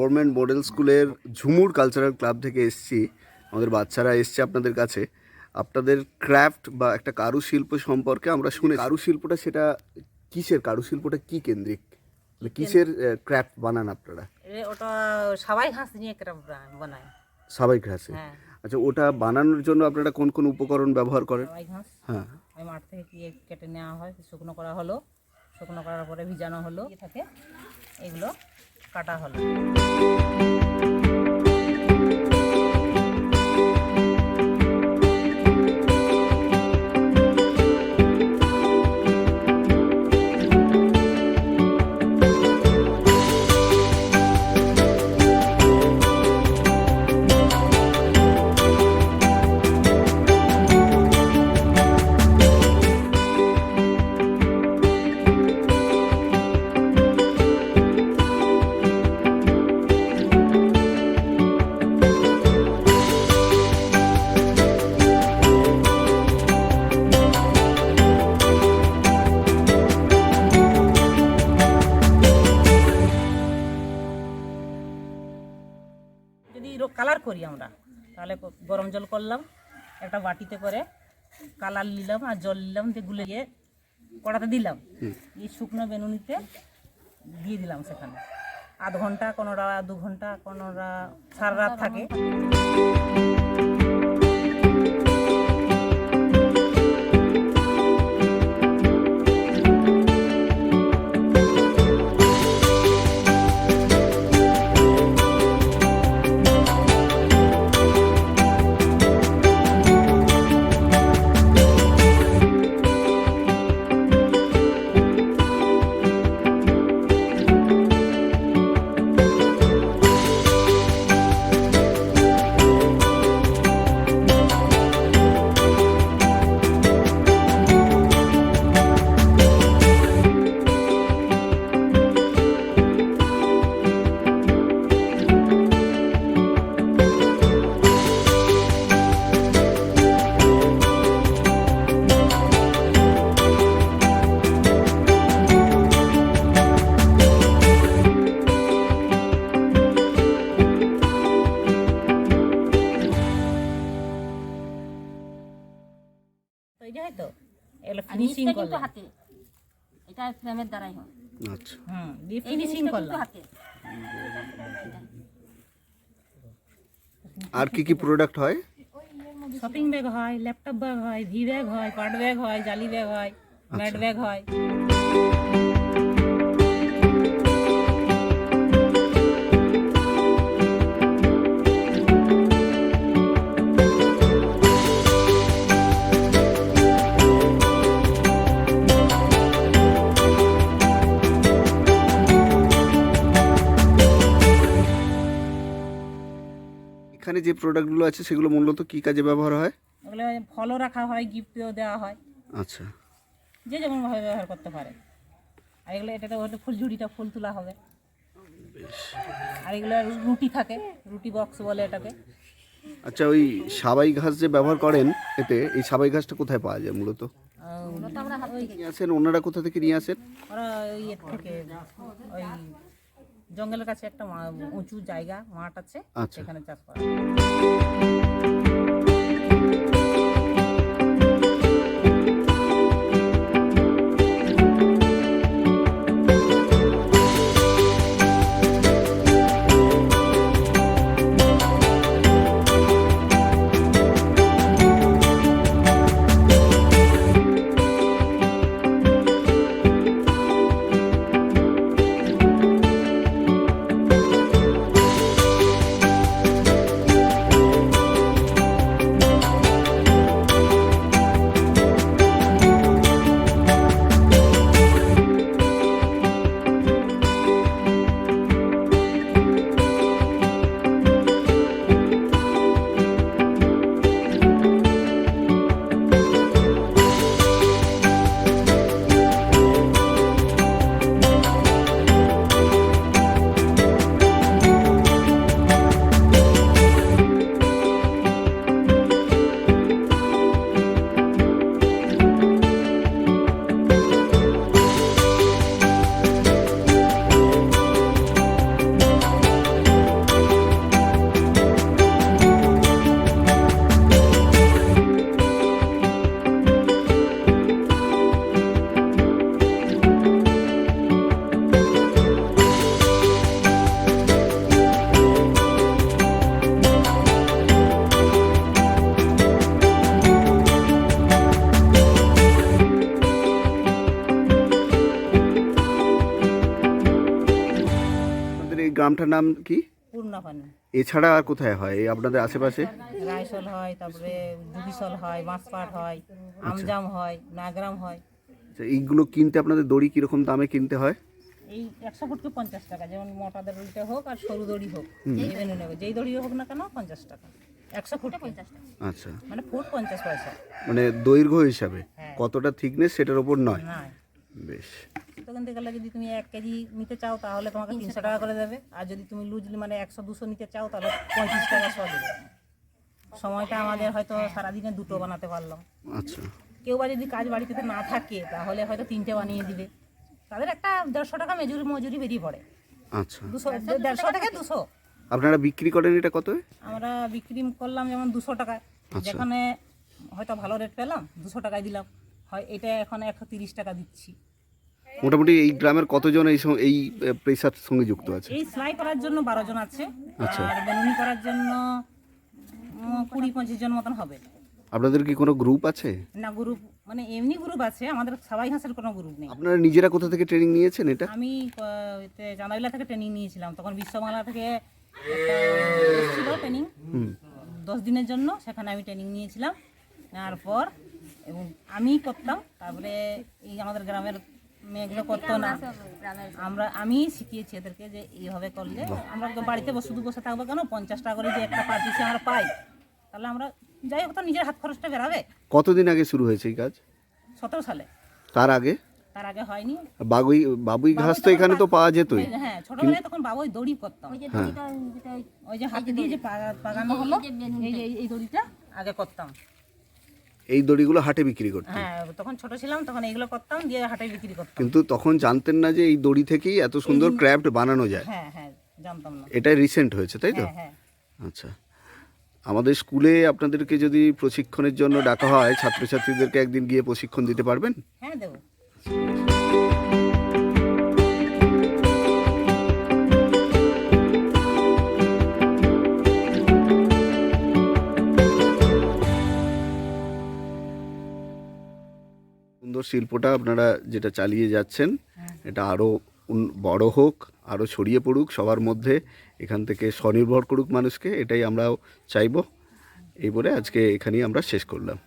Government model স্কুলের ঝুমুর cultural club থেকে এসেছি। আমাদের বাচ্চারা এসছে আপনাদের কাছে। আপনাদের ক্রাফট বা একটা কারুশিল্প সম্পর্কে আমরা শুনে, কারুশিল্পটা সেটা কিসের, কারুশিল্পটা কি কেন্দ্রিক, মানে কিসের ক্রাফট বানান আপনারা? ওটা সবাই ঘাস নিয়ে ক্রাফট বানায়। সবাই ঘাসে? হ্যাঁ। আচ্ছা, ওটা বানানোর জন্য আপনারা কোন কোন উপকরণ ব্যবহার করেন? সবাই ঘাস, হ্যাঁ, ওই মাঠ থেকে কেটে নেওয়া হয়, শুকনো করা হলো, শুকনো করার পরে ভিজানো হলো, থাকে এগুলো কাটা হলো। যদি কালার করি আমরা, তাহলে গরম জল করলাম, একটা বাটিতে করে কালার নিলাম আর জল নিলাম, দিয়ে গুলে গিয়ে কড়াতে দিলাম, এই শুকনো বেনুনিতে দিয়ে দিলাম। সেখানে আধ ঘন্টা, কোনোটা 2 ঘন্টা, কোনোটা সারা রাত থাকে। তো এগুলো ফিনিশিং করলে হাতে, এটা ফ্রেমের দ্বারাই হয়। আচ্ছা, দিয়ে ফিনিশিং করলে হাতে। আর কি কি প্রোডাক্ট হয়? শপিং ব্যাগ হয়, ল্যাপটপ ব্যাগ হয়, ভি ব্যাগ হয়, পাট ব্যাগ হয়, জালি ব্যাগ হয়, ম্যাট ব্যাগ হয়। এখানে যে প্রোডাক্টগুলো আছে সেগুলো মূলত কি কাজে ব্যবহার হয়? ওগুলো ফলও রাখা হয়, গিফটও দেওয়া হয়। আচ্ছা, যে যেমন ভাবে ব্যবহার করতে পারে। আর এগুলো, এটাতে হয়তো ফুলঝুড়িটা ফুল তোলা হবে। আর এগুলো রুটি থাকে, রুটি বক্স বলে এটাকে। আচ্ছা, ওই সাবাই ঘাস যে ব্যবহার করেন এতে, এই সাবাই ঘাসটা কোথায় পাওয়া যায় মূলত? নিয়ে আসেন ওনারা, কোথা থেকে নিয়ে আসেন? ওরা ওই থেকে, ওই জঙ্গলের কাছে একটা উঁচু জায়গা, মাঠ আছে, সেখানে চাষ করা। গ্রামটার নাম কি? পূর্ণাপানি। এছাড়া আর কোথায় হয় এই আপনাদের আশেপাশে? রায়সল হয়, তারপরে জুবিসল হয়, মাছপাট হয়, আমজাম হয়, নাগরাম হয়। আচ্ছা, এইগুলো কিনতে আপনাদের দড়ি কীরকম দামে কিনতে হয়? এই 100 ফুটকে 50 টাকা, যেমন মোটা দড়িটা হোক আর সরু দড়ি হোক, এই মেনু নেবে, যেই দড়ি হোক না কেন 50 টাকা। 100 ফুটে 50 টাকা, আচ্ছা, মানে ফুট 50 পয়সা। মানে দৈর্ঘ্য হিসাবে হ্যাঁ। কতটা থিকনেস সেটার উপর নয়? না, বেশ। তো কিনতে গেলে যদি তুমি 1 কেজি নিতে চাও তাহলে তোমাকে 300 টাকা করে দেবে, আর যদি তুমি লুজলি মানে 100-200 নিতে চাও তাহলে 35 টাকা সহ দেবে। সময়টা আমাদের হয়তো সারাদিনে 2টো বানাতে পারলাম। আচ্ছা, কেউ বা যদি কাজ বাড়িতে না থাকে তাহলে হয়তো 3টে বানিয়ে দিবে, তাদের একটা 150 টাকা মজুরি বেরিয়ে পড়ে। আচ্ছা, 150 থেকে 200 আপনারা বিক্রি করেন এটা কত? আমরা বিক্রি করলাম যেমন 200 টাকায়, যেখানে হয়তো ভালো রেট পেলাম 200 টাকায় দিলাম, হয় এটা এখন 130 টাকা দিচ্ছি। মোটামুটি এই গ্রামের কতজন এই পেশার সঙ্গে যুক্ত আছে? এই সেলাই করার জন্য 12 জন আছে, আচ্ছা। আর বেনুনি করার জন্য 20-25 জন মতন হবে। আপনাদের কি কোনো গ্রুপ আছে? না, গ্রুপ মানে এমনি গ্রুপ আছে, আমাদের সবাই হাঁসের কোনো গ্রুপ নেই। আপনারা নিজেরা কোথা থেকে ট্রেনিং নিয়েছেন এটা? আমি জানাইলা থেকে ট্রেনিং নিয়েছিলাম, তখন বিশ্বমালা থেকে একটা ছিল ট্রেনিং 10 দিনের জন্য, সেখানে আমি ট্রেনিং নিয়েছিলাম। নেওয়ার পর এবং আমি করতাম, তারপরে এই আমাদের গ্রামের মেয়েগুলো করতো না, আমি শিখিয়েছি এদেরকে যে এইভাবে করলে আমরা তো বাড়িতে শুধু বসে থাকবো কেন, 50 টাকা করে যে একটা পার পিসে আমরা পাই, তাহলে আমরা যাই হোক তো নিজের হাত খরচটা বেরাবে। কতদিন আগে শুরু হয়েছে এই কাজ? 17 সালে। তার আগে হয়নি। বাবুই ঘাস তো এখানে তো পাওয়া যেতই। হ্যাঁ, ছোটবেলায় তখন বাবুই দড়ি করতাম, ওই যে হাতে দিয়ে যে পাগানো হলো, এই দড়িটা আগে করতাম। এই দড়িগুলো হাটে বিক্রি করতেন? হ্যাঁ, তখন ছোট ছিলাম, তখন এইগুলো করতাম, দিয়ে হাটে বিক্রি করতাম। কিন্তু তখন জানতেন না যে এই দড়ি থেকেই এত সুন্দর ক্রাফট বানানো যায়? হ্যাঁ হ্যাঁ, জানতাম না। এটাই রিসেন্ট হয়েছে, তাই তো? হ্যাঁ হ্যাঁ। আচ্ছা, আমাদের স্কুলে আপনাদেরকে যদি প্রশিক্ষণের জন্য ডাকা হয়, ছাত্রছাত্রীদেরকে একদিন গিয়ে প্রশিক্ষণ দিতে পারবেন? হ্যাঁ, দেবো। সুন্দর শিল্পটা আপনারা যেটা চালিয়ে যাচ্ছেন, এটা আরও বড় হোক, আরও ছড়িয়ে পড়ুক সবার মধ্যে, এখান থেকে স্বনির্ভর করুক মানুষকে, এটাই আমরাও চাইবো। এই বলে আজকে এখানেই আমরা শেষ করলাম।